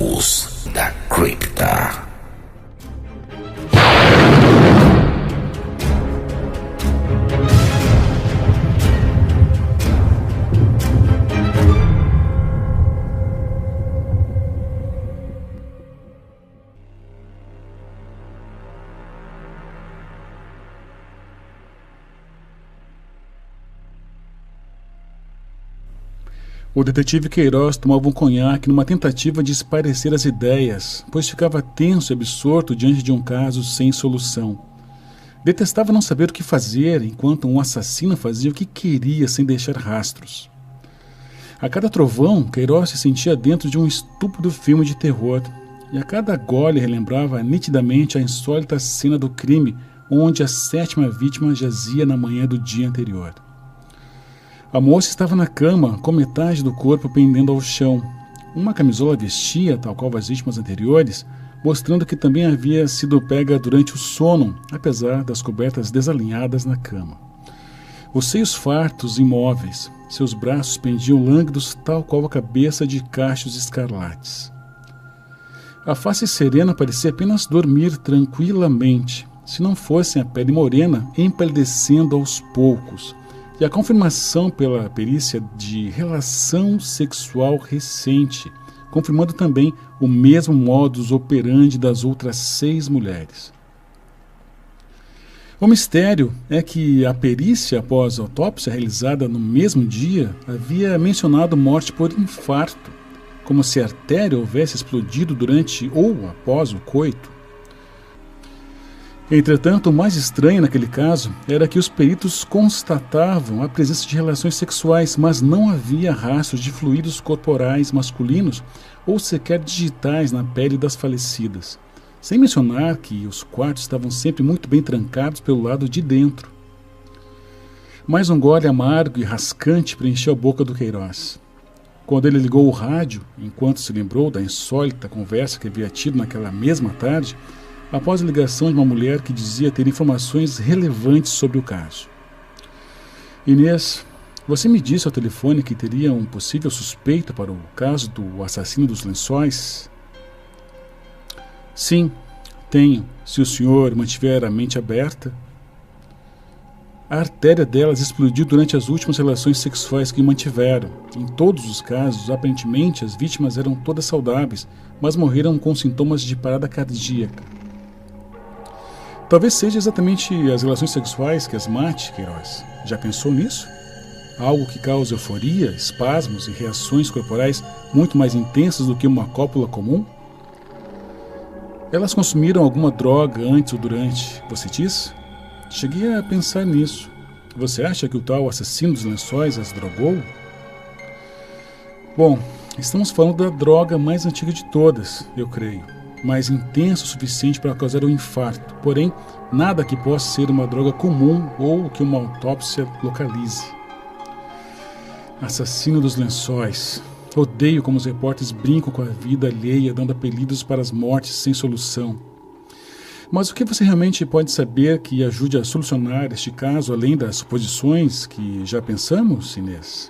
Ecos da Cripta. O detetive Queiroz tomava um conhaque numa tentativa de espairecer as ideias, pois ficava tenso e absorto diante de um caso sem solução. Detestava não saber o que fazer, enquanto um assassino fazia o que queria sem deixar rastros. A cada trovão, Queiroz se sentia dentro de um estúpido filme de terror, e a cada gole relembrava nitidamente a insólita cena do crime, onde a 7ª vítima jazia na manhã do dia anterior. A moça estava na cama, com metade do corpo pendendo ao chão. Uma camisola vestia, tal qual as vítimas anteriores, mostrando que também havia sido pega durante o sono, apesar das cobertas desalinhadas na cama. Os seios fartos, imóveis, seus braços pendiam lânguidos, tal qual a cabeça de cachos escarlates. A face serena parecia apenas dormir tranquilamente, se não fosse a pele morena empalidecendo aos poucos, e a confirmação pela perícia de relação sexual recente, confirmando também o mesmo modus operandi das outras 6 mulheres. O mistério é que a perícia após a autópsia realizada no mesmo dia havia mencionado morte por infarto, como se a artéria houvesse explodido durante ou após o coito. Entretanto, o mais estranho naquele caso era que os peritos constatavam a presença de relações sexuais, mas não havia rastros de fluidos corporais masculinos ou sequer digitais na pele das falecidas, sem mencionar que os quartos estavam sempre muito bem trancados pelo lado de dentro. Mais um gole amargo e rascante preencheu a boca do Queiroz. Quando ele ligou o rádio, enquanto se lembrou da insólita conversa que havia tido naquela mesma tarde, após a ligação de uma mulher que dizia ter informações relevantes sobre o caso. Inês, você me disse ao telefone que teria um possível suspeito para o caso do assassino dos lençóis? Sim, tenho, se o senhor mantiver a mente aberta. A artéria delas explodiu durante as últimas relações sexuais que mantiveram. Em todos os casos, aparentemente, as vítimas eram todas saudáveis, mas morreram com sintomas de parada cardíaca. Talvez seja exatamente as relações sexuais que as mate, Queiroz. Já pensou nisso? Algo que causa euforia, espasmos e reações corporais muito mais intensas do que uma cópula comum? Elas consumiram alguma droga antes ou durante, você diz? Cheguei a pensar nisso. Você acha que o tal assassino dos lençóis as drogou? Bom, estamos falando da droga mais antiga de todas, eu creio. Mais intenso o suficiente para causar um infarto, porém, nada que possa ser uma droga comum ou que uma autópsia localize. Assassino dos lençóis. Odeio como os repórteres brincam com a vida alheia, dando apelidos para as mortes sem solução. Mas o que você realmente pode saber que ajude a solucionar este caso, além das suposições que já pensamos, Inês?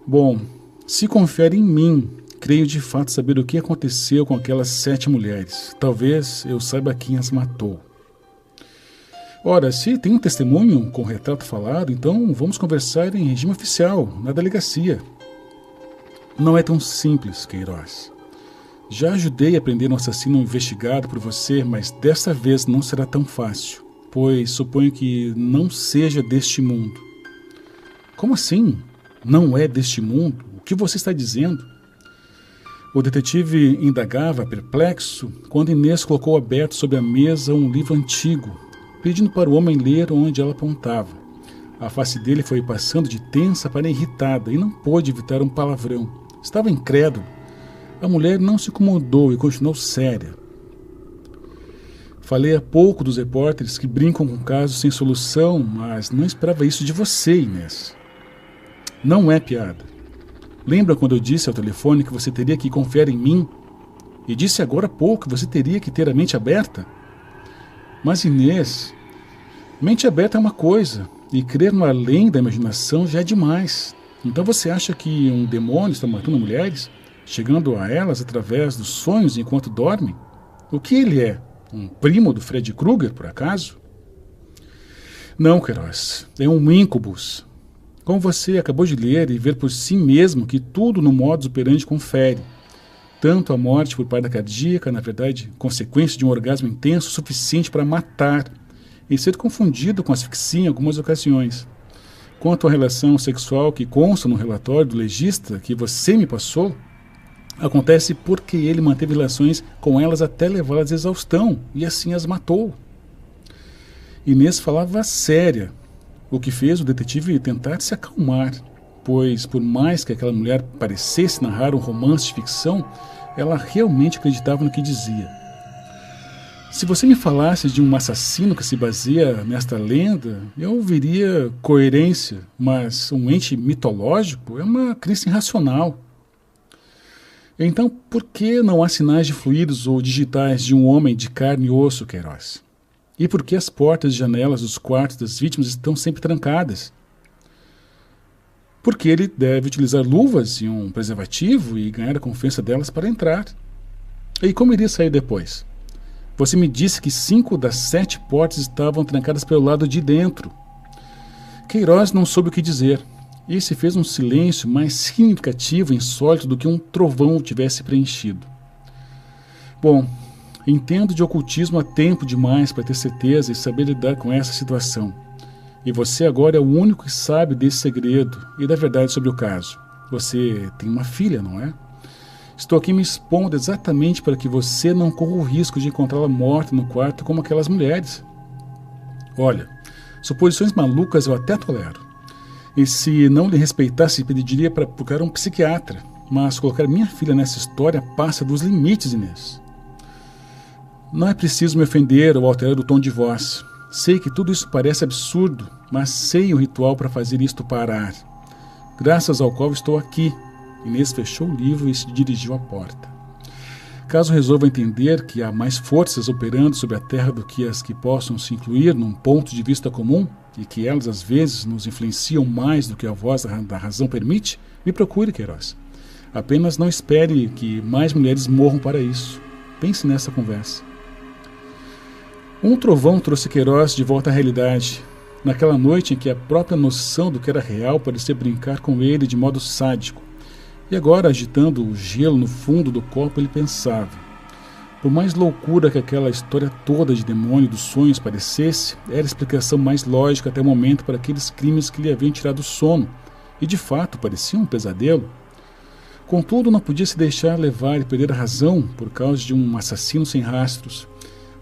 Bom, se confere em mim, creio de fato saber o que aconteceu com aquelas 7 mulheres. Talvez eu saiba quem as matou. Ora, se tem um testemunho com retrato falado, então vamos conversar em regime oficial, na delegacia. Não é tão simples, Queiroz. Já ajudei a prender um assassino investigado por você, mas desta vez não será tão fácil, pois suponho que não seja deste mundo. Como assim? Não é deste mundo? O que você está dizendo? O detetive indagava, perplexo, quando Inês colocou aberto sobre a mesa um livro antigo, pedindo para o homem ler onde ela apontava. A face dele foi passando de tensa para irritada e não pôde evitar um palavrão. Estava incrédulo. A mulher não se incomodou e continuou séria. Falei há pouco dos repórteres que brincam com casos sem solução, mas não esperava isso de você, Inês. Não é piada. Lembra quando eu disse ao telefone que você teria que confiar em mim? E disse agora há pouco que você teria que ter a mente aberta? Mas Inês, mente aberta é uma coisa, e crer no além da imaginação já é demais. Então você acha que um demônio está matando mulheres? chegando a elas através dos sonhos enquanto dormem? O que ele é? Um primo do Freddy Krueger, por acaso? Não, Queiroz, é um íncubus. Como você acabou de ler e ver por si mesmo que tudo no modus operandi confere. Tanto a morte por parada cardíaca, na verdade, consequência de um orgasmo intenso suficiente para matar e ser confundido com asfixia em algumas ocasiões. Quanto à relação sexual que consta no relatório do legista que você me passou, acontece porque ele manteve relações com elas até levá-las à exaustão e assim as matou. Inês falava séria, o que fez o detetive tentar se acalmar, pois por mais que aquela mulher parecesse narrar um romance de ficção, ela realmente acreditava no que dizia. Se você me falasse de um assassino que se baseia nesta lenda, eu veria coerência, mas um ente mitológico é uma crença irracional. Então, por que não há sinais de fluidos ou digitais de um homem de carne e osso, Queiroz? E por que as portas e janelas dos quartos das vítimas estão sempre trancadas? Porque ele deve utilizar luvas e um preservativo e ganhar a confiança delas para entrar. E como iria sair depois? Você me disse que 5 das 7 portas estavam trancadas pelo lado de dentro. Queiroz não soube o que dizer. E se fez um silêncio mais significativo e insólito do que um trovão o tivesse preenchido. Bom, entendo de ocultismo há tempo demais para ter certeza e saber lidar com essa situação. E você agora é o único que sabe desse segredo e da verdade sobre o caso. Você tem uma filha, não é? Estou aqui me expondo exatamente para que você não corra o risco de encontrá-la morta no quarto como aquelas mulheres. Olha, suposições malucas eu até tolero. E se não lhe respeitasse, pediria para procurar um psiquiatra. Mas colocar minha filha nessa história passa dos limites, Inês. Não é preciso me ofender ou alterar o tom de voz. Sei que tudo isso parece absurdo, mas sei o ritual para fazer isto parar. Graças ao qual estou aqui. Inês fechou o livro e se dirigiu à porta. Caso resolva entender que há mais forças operando sobre a Terra do que as que possam se incluir num ponto de vista comum, e que elas às vezes nos influenciam mais do que a voz da razão permite, me procure, Queiroz. Apenas não espere que mais mulheres morram para isso. Pense nessa conversa. Um trovão trouxe Queiroz de volta à realidade, naquela noite em que a própria noção do que era real parecia brincar com ele de modo sádico. E agora, agitando o gelo no fundo do copo, ele pensava. Por mais loucura que aquela história toda de demônio dos sonhos parecesse, era a explicação mais lógica até o momento para aqueles crimes que lhe haviam tirado o sono, e de fato parecia um pesadelo. Contudo, não podia se deixar levar e perder a razão por causa de um assassino sem rastros,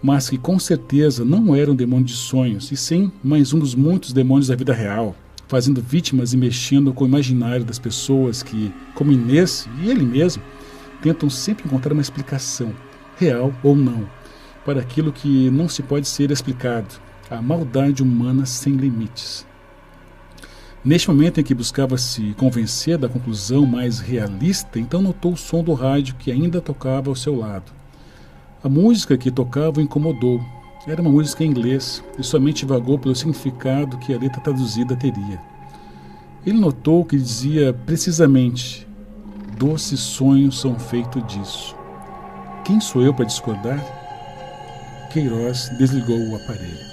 mas que com certeza não era um demônio de sonhos, e sim mais um dos muitos demônios da vida real, fazendo vítimas e mexendo com o imaginário das pessoas que, como Inês e ele mesmo, tentam sempre encontrar uma explicação, real ou não, para aquilo que não se pode ser explicado, a maldade humana sem limites. Neste momento em que buscava se convencer da conclusão mais realista, então notou o som do rádio que ainda tocava ao seu lado. A música que tocava o incomodou. Era uma música em inglês e somente vagou pelo significado que a letra traduzida teria. Ele notou que dizia precisamente: doces sonhos são feitos disso. Quem sou eu para discordar? Queiroz desligou o aparelho.